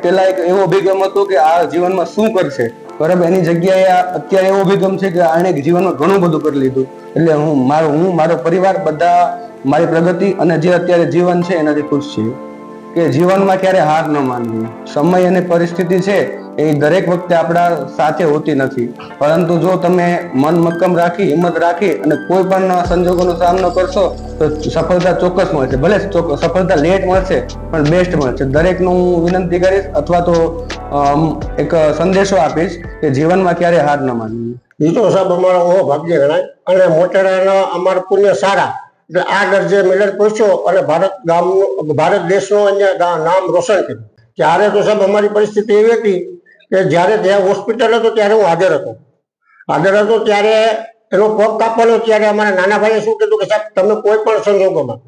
પેલા એક એવો અભિગમ હતો કે આ જીવનમાં શું કરશે, બરાબર, એની જગ્યાએ અત્યારે એવો અભિગમ છે કે આને જીવનમાં ઘણું બધું કરી લીધું. એટલે હું મારો પરિવાર બધા મારી પ્રગતિ અને જે અત્યારે જીવન છે એનાથી ખુશ છીએ. કે જીવનમાં ક્યારે હાર ન માનવી. સમય અને પરિસ્થિતિ છે એ દરેક વખતે આપણા સાથે હોતી નથી, પરંતુ જો તમે મન મક્કમ રાખી, હિંમત રાખી અને કોઈ પણ સંજોગોનો સામનો કરશો તો સફળતા ચોક્કસ મળશે. ભલે સફળતા લેટ મળશે પણ બેસ્ટ મળશે. દરેકનું હું વિનંતી કરીશ અથવા તો એક સંદેશો આપીશ કે જીવનમાં ક્યારે હાર ન માનવી. એ તો સાહેબ અમારો ઓ ભાગ્ય ગણાય અને મોટેરાના અમારા પુણ્ય સારા એટલે આ દરજ્જે મિલર પહોંચ્યો અને ભારત દેશનું અહીંયા નામ રોશન કર્યું. ત્યારે તો સાહેબ અમારી પરિસ્થિતિ એવી હતી કે જ્યારે ત્યાં હોસ્પિટલ હતો ત્યારે હું હાજર હતો ત્યારે એનો પગ કાપવાનો. ત્યારે અમારા નાના ભાઈએ શું કીધું કે સાહેબ તમે કોઈ પણ સંજોગોમાં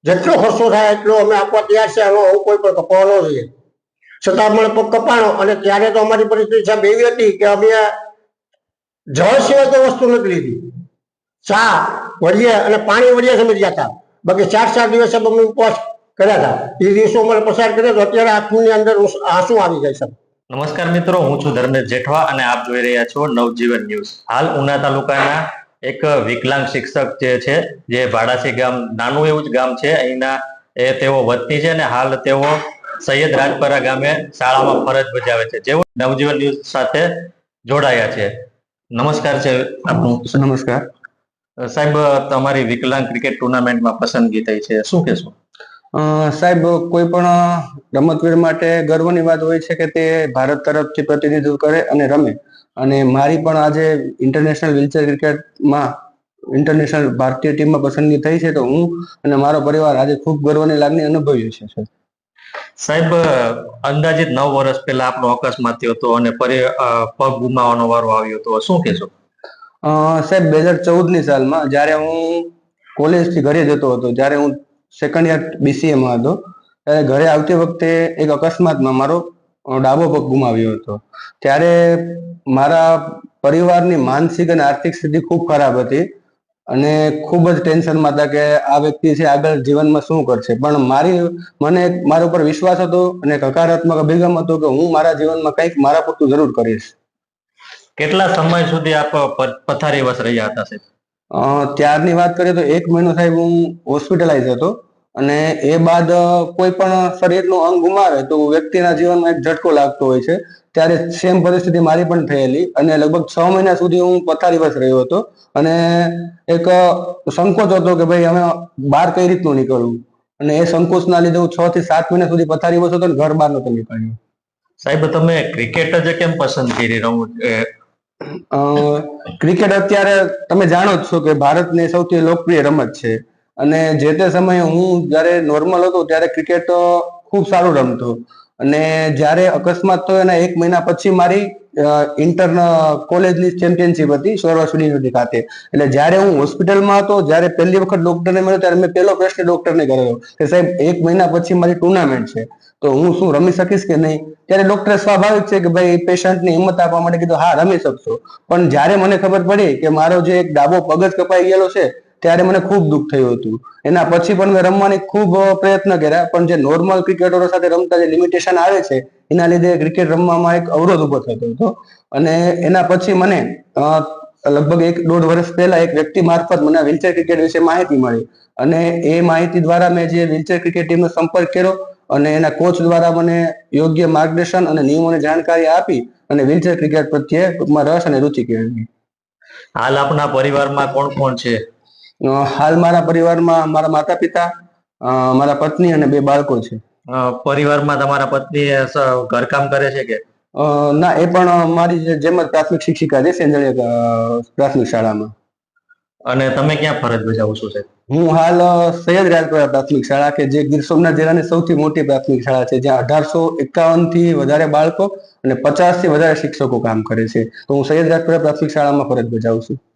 જેટલો ખર્ચો થાય એટલો અમે આપવા તૈયાર છે, આનો હું કોઈ પણ કપાવવાનો જોઈએ. છતાં અમને પગ કપાણો અને ત્યારે તો અમારી પરિસ્થિતિ સાહેબ એવી હતી કે અમે જળ સિવાય તો વસ્તુ નથી લીધી. ચા વળીએ અને પાણી વળીએ સમજ્યા હતા. બાકી 4 દિવસ અમે ઉપવાસ કર્યા હતા. એ દિવસો અમારે પસાર કર્યા તો અત્યારે આંખની અંદર આંસુ આવી જાય છે. નમસ્કાર મિત્રો, હું છું ધર્મેશ જેઠવા અને આપ જોઈ રહ્યા છો નવજીવન ન્યૂઝ. હાલ ઉના તાલુકાના એક વિકલાંગ શિક્ષક જે છે, જે ભાડાસી ગામ, નાનું એવું જ ગામ છે, અહીંના તેઓ વતની છે અને હાલ તેઓ સૈયદ રાજપરા ગામે શાળામાં ફરજ બજાવે છે, જેઓ નવજીવન ન્યૂઝ સાથે જોડાયા છે. નમસ્કાર છે આપનું. નમસ્કાર સાહેબ, તમારી વિકલાંગ ક્રિકેટ ટુર્નામેન્ટમાં પસંદગી થઈ છે, શું કહેશો? સાહેબ, કોઈ પણ રમતવીર માટે ગર્વની વાત હોય છે કે તે ભારત તરફથી પ્રતિનિધિત્વ કરે અને રમે. અને મારી પણ આજે ઇન્ટરનેશનલ વ્હીલચેર ક્રિકેટમાં ઇન્ટરનેશનલ ભારતીય ટીમમાં પસંદગી થઈ છે, તો હું અને મારો પરિવાર આજે ખૂબ ગર્વની લાગણી અનુભવીએ છીએ. સાહેબ, અંદાજિત 9 વર્ષ પહેલા આપણો અકસ્માત થયો હતો અને પગ ગુમાવવાનો વારો આવ્યો હતો, શું કહેશો? સાહેબ, 2014ની સાલમાં જ્યારે હું કોલેજથી ઘરે જતો હતો, જ્યારે હું સેકન્ડ યર BCA હતો, ત્યારે ઘરે આવતી વખતે એક અકસ્માતમાં મારો ડાબો પગ ગુમાવ્યો હતો. ત્યારે મારા પરિવારની માનસિક અને આર્થિક સ્થિતિ ખૂબ ખરાબ હતી અને ખૂબ જ ટેન્શનમાં હતા કે આ વ્યક્તિ છે આગળ જીવનમાં શું કરશે. પણ મને મારા ઉપર વિશ્વાસ હતો અને એક હકારાત્મક અભિગમ હતો કે હું મારા જીવનમાં કંઈક મારા પૂરતું જરૂર કરીશ. કેટલા સમય સુધી આપ પથારીવશ રહ્યા હતા સાહેબ? ત્યારની વાત કરીએ તો 1 મહિનો સાહેબ હું હોસ્પિટલાઇઝ હતો. અને એ બાદ કોઈ પણ શરીરનું અંગ ગુમાવે તો વ્યક્તિના જીવનમાં એક ઝટકો લાગતો હોય છે. ત્યારે સેમ પરિસ્થિતિ મારી પણ થયેલી અને લગભગ 6 મહિના સુધી હું પથારીવશ રહ્યો હતો. અને એક સંકોચ હતો કે ભાઈ અમે બહાર કઈ રીતનું નીકળવું, અને એ સંકોચના લીધે હું 6 થી 7 મહિના સુધી પથારીવશ હતો અને ઘર બહાર નતો નીકળ્યો. સાહેબ, તમે ક્રિકેટ જ કેમ પસંદ કરી રમત? ક્રિકેટ અત્યારે તમે જાણો જ છો કે ભારતની સૌથી લોકપ્રિય રમત છે. અને જે તે સમયે હું જ્યારે નોર્મલ હતો ત્યારે ક્રિકેટ ખૂબ સારું રમતો. અને જ્યારે અકસ્માત થયો એના 1 મહિના પછી મારી ઇન્ટર કોલેજની ચેમ્પિયનશિપ હતી સૌરાષ્ટ્ર યુનિવર્સિટી ખાતે. એટલે જ્યારે હું હોસ્પિટલમાં હતો, જ્યારે પહેલી વખત ડોક્ટરને મળ્યો ત્યારે મેં પહેલો પ્રશ્ન ડોક્ટરને કરેલો કે સાહેબ 1 મહિના પછી મારી ટુર્નામેન્ટ છે, તો હું શું રમી શકીશ કે નહીં? ત્યારે ડોક્ટરે સ્વાભાવિક છે કે ભાઈ પેશન્ટની હિંમત આપવા માટે કીધું હા રમી શકશો. પણ જ્યારે મને ખબર પડી કે મારો જે એક ડાબો પગ જ કપાઈ ગયેલો છે ત્યારે મને ખૂબ દુઃખ થયું હતું. એના પછી પણ મેં રમવાની ખૂબ પ્રયત્ન કર્યા, પણ જે નોર્મલ ક્રિકેટરો સાથે રમતા જે લિમિટેશન આવે છે એના લીધે ક્રિકેટ રમવામાં એક અવરોધ ઉભો થતો હતો. અને એના પછી મને લગભગ 1-1.5 વર્ષ પહેલા એક વ્યક્તિ મારફત મને વ્હીલચેર ક્રિકેટ વિશે માહિતી મળી. અને એ માહિતી દ્વારા મેં જે વ્હીલચેર ક્રિકેટ ટીમનો સંપર્ક કર્યો અને એના કોચ દ્વારા મને યોગ્ય માર્ગદર્શન અને નિયમોની જાણકારી આપી અને વ્હીલચેર ક્રિકેટ પ્રત્યે ટૂંકમાં રસ અને રુચિ કેળવી. હાલ આપના પરિવારમાં કોણ કોણ છે? હાલ મારા પરિવારમાં મારા માતા પિતા, મારા પત્ની અને 2 બાળકો છે. પરિવારમાં તમારા પત્ની ઘરકામ કરે છે કે? ના, એ પણ મારી જેમ જ પ્રાથમિક શિક્ષિકા છે સેન્જણીયા પ્રાથમિક શાળામાં. અને તમે ક્યાં ફરજ બજાવો છો સાહેબ? હું હાલ સૈયદ રાજપરા પ્રાથમિક શાળા, કે જે ગીર સોમનાથ જિલ્લાની સૌથી મોટી પ્રાથમિક શાળા છે, જ્યાં 1851 થી વધારે બાળકો અને 50 થી વધારે શિક્ષકો કામ કરે છે. તો હું સૈયદ રાજપરા પ્રાથમિક શાળામાં ફરજ બજાવું છું.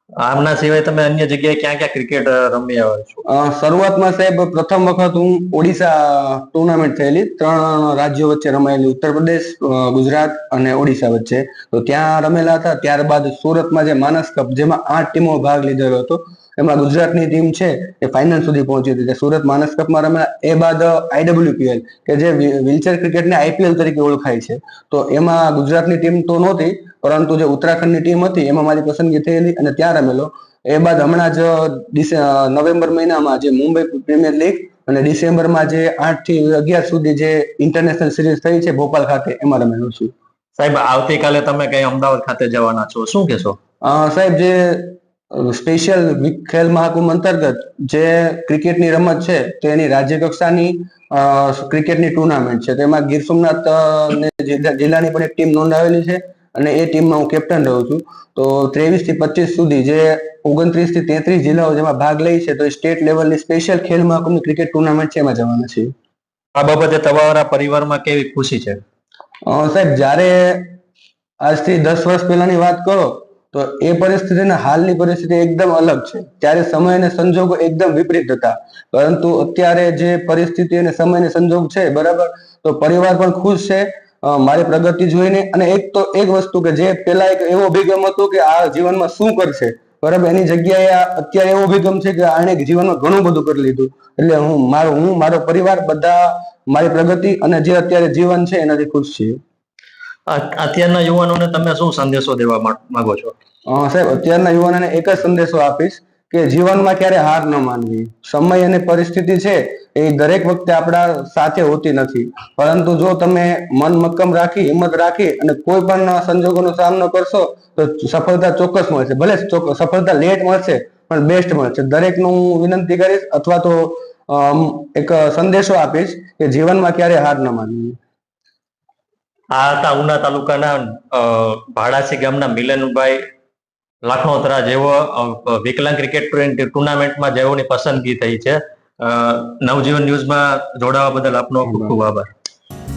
આમના સિવાય તમે અન્ય જગ્યાએ ક્યાં ક્યાં ક્રિકેટ રમી આવ્યા છો? શરૂઆતમાં સાહેબ પ્રથમ વખત હું ઓડિશા ટુર્નામેન્ટ થયેલી 3 રાજ્યો વચ્ચે રમાયેલી, ઉત્તર પ્રદેશ, ગુજરાત અને ઓડિશા વચ્ચે, તો ત્યાં રમેલા હતા. ત્યારબાદ સુરતમાં જે માનસ કપ, જેમાં 8 ટીમો ભાગ લીધેલો હતો, એમાં ગુજરાતની ટીમ છે એ ફાઇનલ સુધી પહોંચી હતી, જે સુરત માનસ કપમાં રમ્યા. એ બાદ IWPL કે જે વ્હીલચેર ક્રિકેટને IPL તરીકે ઓળખાય છે, તો એમાં ગુજરાતની ટીમ તો નહોતી, પરંતુ જે ઉત્તરાખંડની ટીમ હતી એમાં મારી પસંદગી થયેલી અને ત્યાં રમેલો. એ બાદ હમણાં જ નવેમ્બર મહિનામાં જે મુંબઈ પ્રીમિયર લીગ અને ડિસેમ્બરમાં જે 8 થી 11 સુધી જે ઇન્ટરનેશનલ સિરીઝ થઈ છે ભોપાલ ખાતે, એમાં રમેલો છું. સાહેબ, આવતીકાલે તમે કઈ અમદાવાદ ખાતે જવાના છો, શું કહેશો? સાહેબ, જે સ્પેશિયલ ખેલ મહાકુંભ અંતર્ગત જે ક્રિકેટની રમત છે તો એની રાજ્ય કક્ષાની ક્રિકેટની ટુર્નામેન્ટ છે, તેમાં ગીર સોમનાથ જિલ્લાની પણ એક ટીમ નોંધાવેલી છે અને એ ટીમમાં હું કેપ્ટન રહું છું. તો 23 થી 25 સુધી જે 29 થી 33 જિલ્લાઓ જેમાં ભાગ લે છે, તો સ્ટેટ લેવલની સ્પેશિયલ ખેલ મહાકુંભની ક્રિકેટ ટુર્નામેન્ટ છે, એમાં જવાના છે. આ બાબતે તમારા પરિવારમાં કેવી ખુશી છે? સાહેબ, જ્યારે આજથી 10 વર્ષ પહેલાની વાત કરો તો એ પરિસ્થિતિને હાલની પરિસ્થિતિ એકદમ અલગ છે. ત્યારે સમય અને સંજોગો એકદમ વિપરીત હતા, પરંતુ અત્યારે જે પરિસ્થિતિ અને સમય અને સંજોગ છે, બરાબર, તો પરિવાર પણ ખુશ છે મારી પ્રગતિ જોઈને. અને એક વસ્તુ કે જે પેલા એક એવો અભિગમ હતો કે આ જીવનમાં શું કરશે, બરાબર, એની જગ્યાએ અત્યારે એવો અભિગમ છે કે આને જીવનમાં ઘણું બધું કરી લીધું. એટલે હું મારો પરિવાર બધા મારી પ્રગતિ અને જે અત્યારે જીવન છે એનાથી ખુશ છીએ. અત્યારના યુવાનોને તમે શું સંદેશો દેવા માંગો છો? સાહેબ, અત્યારના યુવાનોને એક જ સંદેશો આપીશ કે જીવનમાં ક્યારે હાર ન માનવી. સમય અને પરિસ્થિતિ છે એ દરેક વખતે આપણા સાથે હોતી નથી, પરંતુ જો તમે મન મક્કમ રાખી, હિંમત રાખી અને કોઈ પણ સંજોગોનો સામનો કરશો તો સફળતા ચોક્કસ મળશે. ભલે સફળતા લેટ મળશે પણ બેસ્ટ મળશે. દરેકનું હું વિનંતી કરીશ અથવા તો એક સંદેશો આપીશ કે જીવનમાં ક્યારે હાર ન માનવી. આ હતા ઉના તાલુકાના ભાડાસી ગામના મિલનભાઈ લાખણોત્રા, જેઓ વિકલાંગ ક્રિકેટ ટુર્નામેન્ટમાં જેઓની પસંદગી થઈ છે. નવજીવન ન્યૂઝમાં જોડાવા બદલ આપનો ખૂબ ખૂબ આભાર.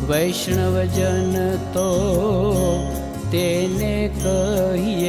વૈષ્ણવજન તો તેને કહીએ